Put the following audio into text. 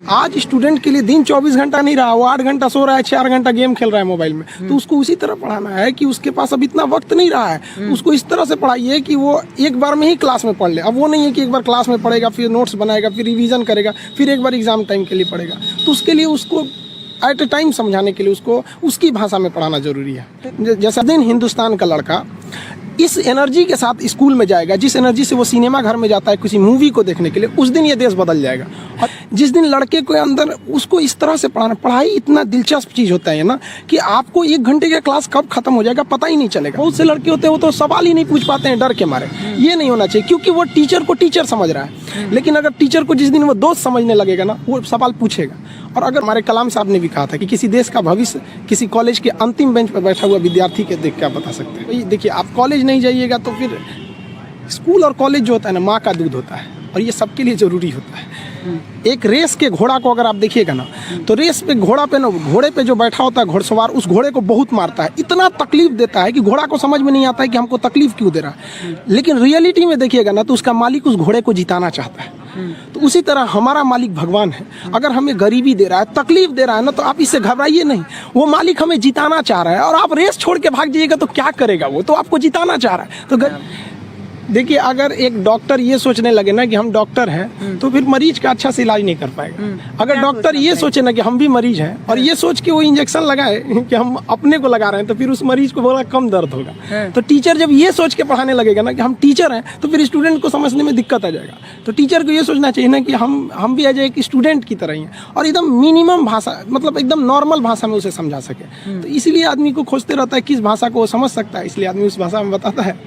आज स्टूडेंट के लिए दिन 24 घंटा नहीं रहा, वो 8 घंटा सो रहा है, 4 घंटा गेम खेल रहा है मोबाइल में। तो उसको उसी तरह पढ़ाना है कि उसके पास अब इतना वक्त नहीं रहा है। उसको इस तरह से पढ़ाइए कि वो एक बार में ही क्लास में पढ़ ले। अब वो नहीं है कि एक बार क्लास में पढ़ेगा, फिर नोट्स बनाएगा, फिर रिवीजन करेगा, फिर एक बार एग्जाम टाइम के लिए पढ़ेगा। तो उसके लिए उसको एट ए टाइम समझाने के लिए उसको उसकी भाषा में पढ़ाना जरूरी है। जैसा दिन हिंदुस्तान का लड़का इस एनर्जी के साथ स्कूल में जाएगा, जिस एनर्जी से वो सिनेमा घर में जाता है किसी मूवी को देखने के लिए, उस दिन ये देश बदल जाएगा। और जिस दिन लड़के के अंदर उसको इस तरह से पढ़ाना, पढ़ाई इतना दिलचस्प चीज़ होता है ना कि आपको 1 घंटे का क्लास कब खत्म हो जाएगा पता ही नहीं चलेगा। बहुत से लड़के होते हैं वो तो सवाल ही नहीं पूछ पाते हैं डर के मारे। ये नहीं होना चाहिए, क्योंकि वो टीचर को टीचर समझ रहा है। लेकिन अगर टीचर को जिस दिन वो दोस्त समझने लगेगा ना, वो सवाल पूछेगा। और अगर हमारे कलाम साहब ने भी कहा था कि किसी देश का भविष्य किसी कॉलेज के अंतिम बेंच पर बैठा हुआ विद्यार्थी के देख क्या बता सकते हैं। देखिए, आप कॉलेज नहीं जाइएगा तो फिर स्कूल और कॉलेज जो होता है ना, माँ का दूध होता है, और ये सबके लिए ज़रूरी होता है। एक रेस के घोड़ा को अगर आप देखिएगा ना, तो रेस पे घोड़े पे जो बैठा होता है घोड़सवार, उस घोड़े को बहुत मारता है, इतना तकलीफ देता है कि घोड़ा को समझ में नहीं आता है कि हमको तकलीफ क्यों दे रहा है। लेकिन रियलिटी में देखिएगा ना, तो उसका मालिक उस घोड़े को जिताना चाहता है। तो उसी तरह हमारा मालिक भगवान है। अगर हमें गरीबी दे रहा है, तकलीफ दे रहा है ना, तो आप इससे घबराइए नहीं। वो मालिक हमें जिताना चाह रहा है, और आप रेस छोड़ के भाग जाइएगा तो क्या करेगा? वो तो आपको जिताना चाह रहा है। तो देखिए, अगर एक डॉक्टर ये सोचने लगे ना कि हम डॉक्टर हैं, तो फिर मरीज का अच्छा से इलाज नहीं कर पाएगा। अगर डॉक्टर ये सोचे ना कि हम भी मरीज हैं, और ये सोच के वो इंजेक्शन लगाए कि हम अपने को लगा रहे हैं, तो फिर उस मरीज को बड़ा कम दर्द होगा। तो टीचर जब ये सोच के पढ़ाने लगेगा ना कि हम टीचर हैं, तो फिर स्टूडेंट को समझने में दिक्कत आ जाएगा। तो टीचर को ये सोचना चाहिए ना कि हम भी एज एक स्टूडेंट की तरह ही हैं, और एकदम मिनिमम भाषा, मतलब एकदम नॉर्मल भाषा में उसे समझा सके। तो इसीलिए आदमी को खोजते रहता है किस भाषा को वो समझ सकता है, इसलिए आदमी उस भाषा में बताता है।